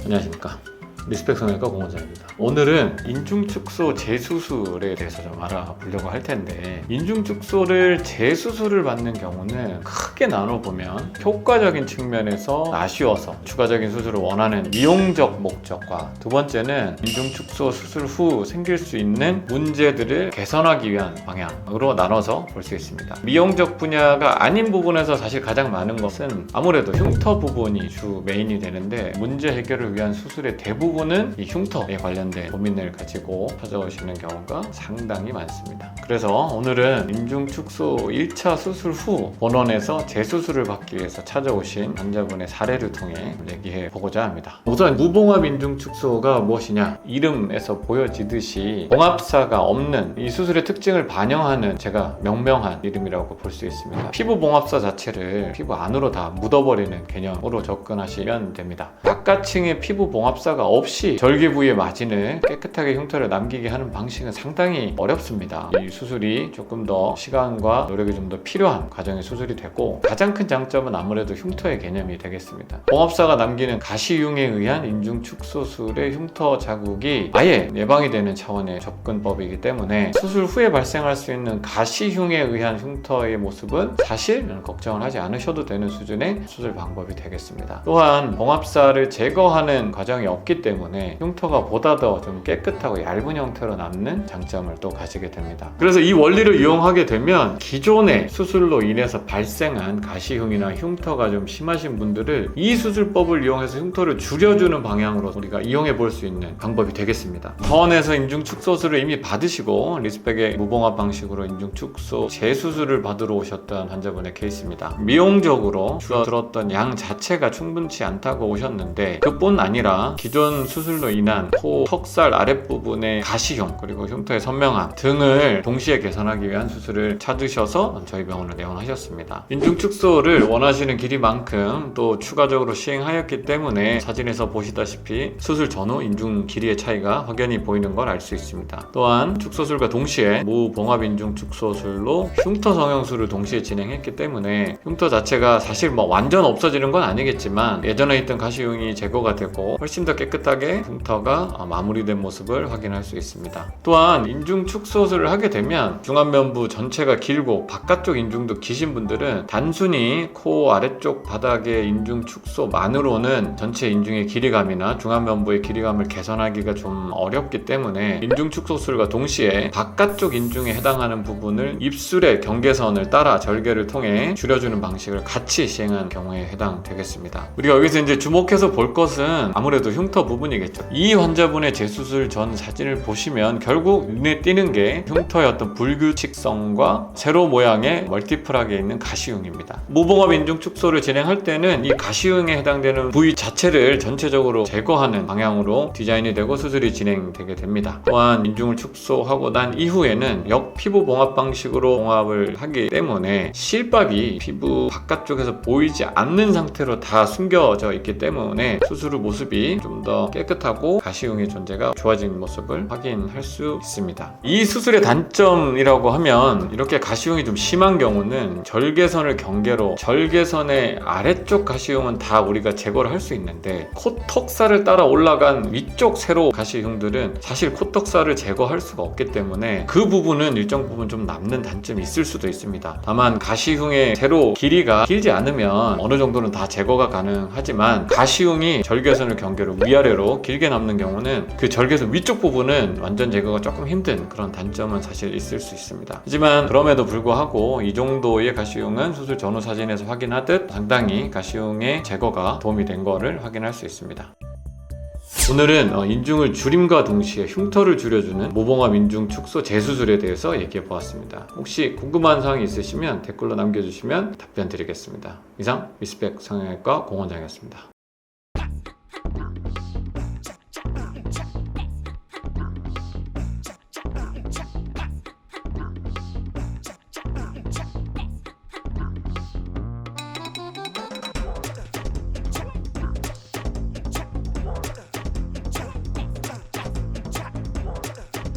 안녕하십니까. 리스펙 성형외과 공원장입니다. 오늘은 인중축소 재수술에 대해서 좀 알아보려고 할 텐데, 인중축소를 재수술을 받는 경우는 크게 나눠보면 효과적인 측면에서 아쉬워서 추가적인 수술을 원하는 미용적 목적과, 두 번째는 인중축소 수술 후 생길 수 있는 문제들을 개선하기 위한 방향으로 나눠서 볼 수 있습니다. 미용적 분야가 아닌 부분에서 사실 가장 많은 것은 아무래도 흉터 부분이 주 메인이 되는데, 문제 해결을 위한 수술의 대부분은 이 흉터에 관련된 고민을 가지고 찾아오시는 경우가 상당히 많습니다. 그래서 오늘은 인중축소 1차 수술 후 본원에서 재수술을 받기 위해서 찾아오신 환자분의 사례를 통해 얘기해 보고자 합니다. 우선 무봉합 인중축소가 무엇이냐? 이름에서 보여지듯이 봉합사가 없는, 이 수술의 특징을 반영하는 제가 명명한 이름이라고 볼 수 있습니다. 피부 봉합사 자체를 피부 안으로 다 묻어버리는 개념으로 접근하시면 됩니다. 바깥층에 피부 봉합사가 없이 절개 부위의 마진을 깨끗하게 흉터를 남기게 하는 방식은 상당히 어렵습니다. 이 수술이 조금 더 시간과 노력이 좀 더 필요한 과정의 수술이 되고, 가장 큰 장점은 아무래도 흉터의 개념이 되겠습니다. 봉합사가 남기는 가시흉에 의한 인중축소술의 흉터 자국이 아예 예방이 되는 차원의 접근법이기 때문에 수술 후에 발생할 수 있는 가시흉에 의한 흉터의 모습은 사실 걱정을 하지 않으셔도 되는 수준의 수술 방법이 되겠습니다. 또한 봉합사를 제거하는 과정이 없기 때문에 흉터가 보다 더 좀 깨끗하고 얇은 형태로 남는 장점을 또 가지게 됩니다. 그래서 이 원리를 이용하게 되면 기존의 수술로 인해서 발생한 가시흉이나 흉터가 좀 심하신 분들을 이 수술법을 이용해서 흉터를 줄여주는 방향으로 우리가 이용해 볼 수 있는 방법이 되겠습니다. 병원에서 인중축소술을 이미 받으시고 리스펙의 무봉합 방식으로 인중축소 재수술을 받으러 오셨던 환자분의 케이스입니다. 미용적으로 줄어들었던 양 자체가 충분치 않다고 오셨는데, 그뿐 아니라 기존 수술로 인한 코, 턱살 아랫부분의 가시흉, 그리고 흉터의 선명함 등을 동시에 개선하기 위한 수술을 찾으셔서 저희 병원을 내원하셨습니다. 인중축소를 원하시는 길이만큼 또 추가적으로 시행하였기 때문에 사진에서 보시다시피 수술 전후 인중 길이의 차이가 확연히 보이는 걸 알 수 있습니다. 또한 축소술과 동시에 무봉합 인중축소술로 흉터 성형술을 동시에 진행했기 때문에 흉터 자체가 사실 완전 없어지는 건 아니겠지만 예전에 있던 가시흉이 제거가 되고 훨씬 더 깨끗하게 흉터가 마무리된 모습을 확인할 수 있습니다. 또한 인중축소술을 하게 되면 중안면부 전체가 길고 바깥쪽 인중도 기신 분들은 단순히 코 아래쪽 바닥의 인중축소만으로는 전체 인중의 길이감이나 중안면부의 길이감을 개선하기가 좀 어렵기 때문에 인중축소술과 동시에 바깥쪽 인중에 해당하는 부분을 입술의 경계선을 따라 절개를 통해 줄여주는 방식을 같이 시행한 경우에 해당되겠습니다. 우리가 여기서 이제 주목해서 볼 것은 아무래도 흉터 부분이겠죠. 이 환자분의 재수술 전 사진을 보시면 결국 눈에 띄는 게 흉터의 어떤 불규칙성과 세로 모양의 멀티플하게 있는 가시흉입니다. 무봉합 인중축소를 진행할 때는 이 가시흉에 해당되는 부위 자체를 전체적으로 제거하는 방향으로 디자인이 되고 수술이 진행되게 됩니다. 또한 인중을 축소하고 난 이후에는 역피부 봉합 방식으로 봉합을 하기 때문에 실밥이 피부 바깥쪽에서 보이지 않는 상태로 다 숨겨져 있기 때문에 수술 후 모습이 좀 더 깨끗하고 가시흉의 존재가 좋아진 모습을 확인할 수 있습니다. 이 수술의 단점이라고 하면, 이렇게 가시흉이 좀 심한 경우는 절개선을 경계로 절개선의 아래쪽 가시흉은 다 우리가 제거를 할 수 있는데, 코턱살을 따라 올라간 위쪽 세로 가시흉들은 사실 코턱살을 제거할 수가 없기 때문에 그 부분은 일정 부분 좀 남는 단점이 있을 수도 있습니다. 다만 가시흉의 세로 길이가 길지 않으면 어느 정도는 다 제거가 가능하지만, 가시흉이 절개선을 경계로 위아래로 길게 남는 경우는 그 절개선 위쪽 부분은 완전 제거가 조금 힘든 그런 단점은 사실 있을 수 있습니다. 하지만 그럼에도 불구하고 이 정도의 가시흉은 수술 전후 사진에서 확인하듯 상당히 가시흉의 제거가 도움이 된 거를 확인할 수 있습니다. 오늘은 인중을 줄임과 동시에 흉터를 줄여주는 무봉합 인중축소 재수술에 대해서 얘기해 보았습니다. 혹시 궁금한 사항이 있으시면 댓글로 남겨주시면 답변 드리겠습니다. 이상 리스펙 성형외과 공원장이었습니다.